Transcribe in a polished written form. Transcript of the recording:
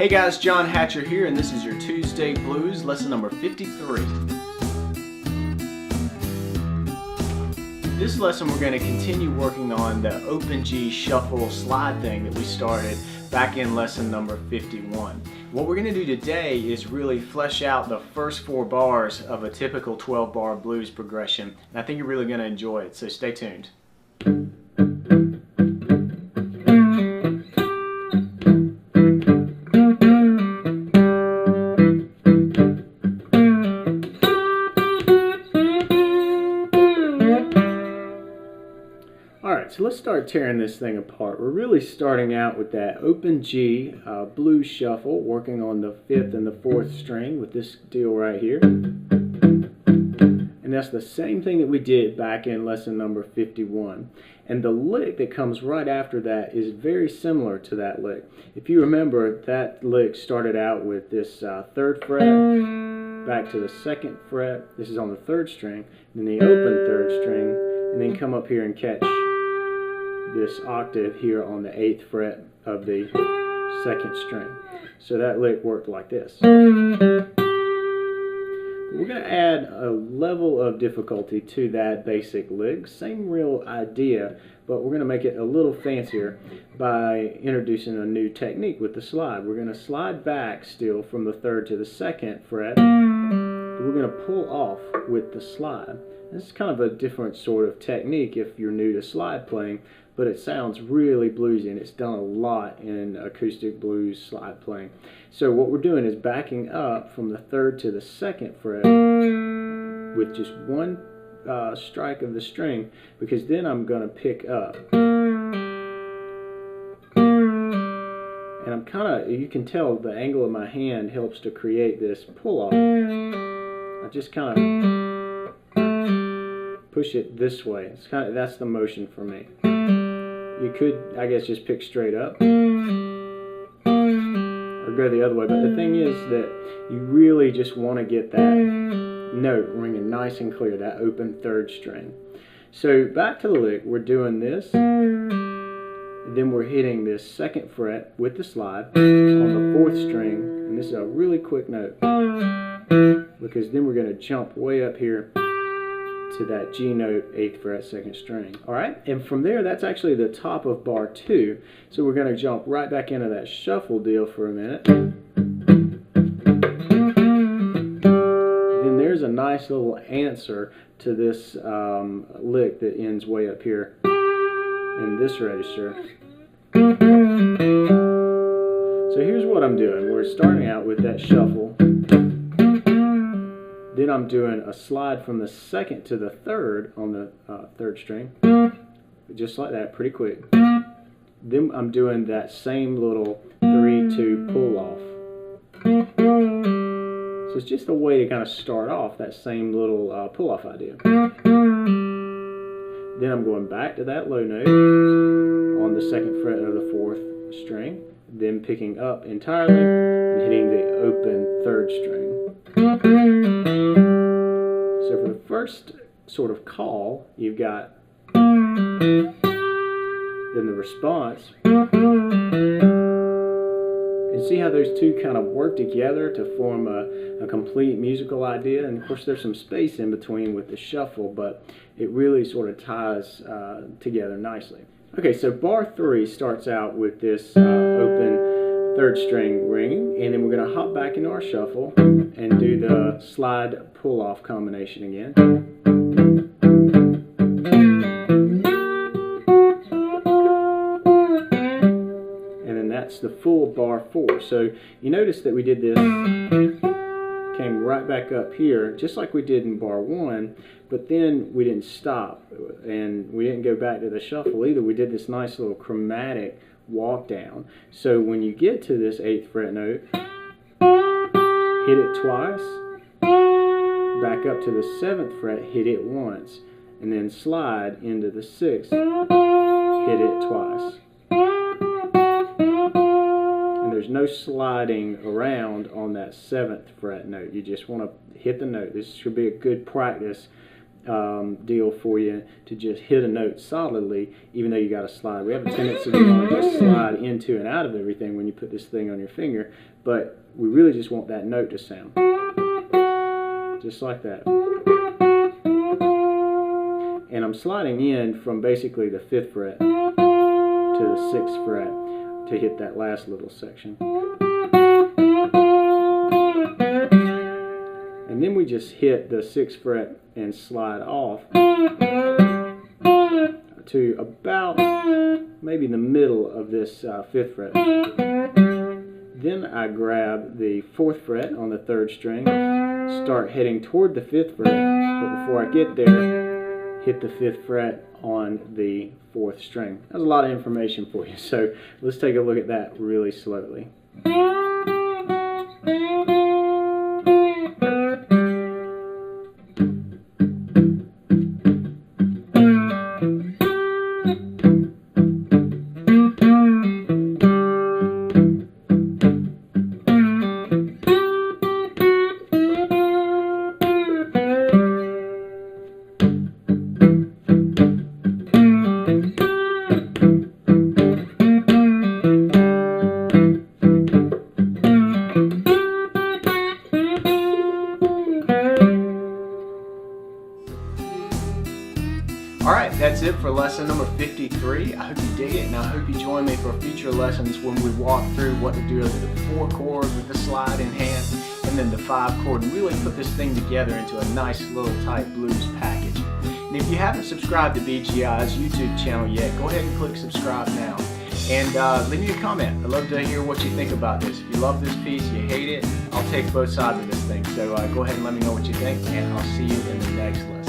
Hey guys, John Hatcher here, and this is your Tuesday Blues, lesson number 53. This lesson we're going to continue working on the open G shuffle slide thing that we started back in lesson number 51. What we're going to do today is really flesh out the first 4 bars of a typical 12-bar blues progression, and I think you're really going to enjoy it, so stay tuned. Alright, so let's start tearing this thing apart. We're really starting out with that open G blues shuffle, working on the 5th and the 4th string with this deal right here. And that's the same thing that we did back in lesson number 51. And the lick that comes right after that is very similar to that lick. If you remember, that lick started out with this 3rd fret, back to the 2nd fret, this is on the 3rd string, then the open 3rd string, and then come up here and catch this octave here on the 8th fret of the 2nd string. So that lick worked like this. We're going to add a level of difficulty to that basic lick. Same real idea, but we're going to make it a little fancier by introducing a new technique with the slide. We're going to slide back still from the 3rd to the 2nd fret, but we're going to pull off with the slide. This is kind of a different sort of technique if you're new to slide playing, but it sounds really bluesy, and it's done a lot in acoustic blues slide playing. So what we're doing is backing up from the 3rd to the 2nd fret with just one strike of the string, because then I'm going to pick up. And I'm kind of, you can tell the angle of my hand helps to create this pull off. I just kind of push it this way. It's kind of, that's the motion for me. You could, I guess, just pick straight up or go the other way, but the thing is that you really just want to get that note ringing nice and clear, that open 3rd string. So back to the lick, we're doing this, then we're hitting this 2nd fret with the slide on the 4th string, and this is a really quick note, because then we're going to jump way up here to that G note, 8th fret, 2nd string. Alright, and from there, that's actually the top of bar 2. So we're going to jump right back into that shuffle deal for a minute. Then there's a nice little answer to this lick that ends way up here in this register. So here's what I'm doing. We're starting out with that shuffle. Then I'm doing a slide from the 2nd to the 3rd on the 3rd string, just like that, pretty quick. Then I'm doing that same little 3-2 pull off. So it's just a way to kind of start off that same little pull off idea. Then I'm going back to that low note on the 2nd fret of the 4th string, then picking up entirely and hitting the open 3rd string. So for the first sort of call, you've got then the response. And see how those two kind of work together to form a complete musical idea. And of course there's some space in between with the shuffle, but it really sort of ties together nicely. Okay, so bar 3 starts out with this open 3rd string ringing, and then we're going to hop back into our shuffle and do the slide pull off combination again. And then that's the full bar 4. So you notice that we did this, came right back up here just like we did in bar 1, but then we didn't stop and we didn't go back to the shuffle either. We did this nice little chromatic walk down. So when you get to this 8th fret note, hit it twice, back up to the 7th fret, hit it once, and then slide into the 6th, hit it twice. And there's no sliding around on that 7th fret note. You just want to hit the note. This should be a good practice deal for you to just hit a note solidly, even though you got to slide. We have a tendency to want to just slide into and out of everything when you put this thing on your finger, but we really just want that note to sound. Just like that. And I'm sliding in from basically the 5th fret to the 6th fret to hit that last little section. And then we just hit the 6th fret and slide off to about maybe the middle of this 5th fret. Then I grab the 4th fret on the 3rd string, start heading toward the 5th fret, but before I get there, hit the 5th fret on the 4th string. That's a lot of information for you, so let's take a look at that really slowly. Alright, that's it for lesson number 53. I hope you dig it, and I hope you join me for future lessons when we walk through what to do with the 4 chord with the slide in hand, and then the 5 chord, and really put this thing together into a nice little tight blues package. And if you haven't subscribed to BGI's YouTube channel yet, go ahead and click subscribe now. And leave me a comment. I'd love to hear what you think about this. If you love this piece, you hate it, I'll take both sides of this thing. So go ahead and let me know what you think, and I'll see you in the next lesson.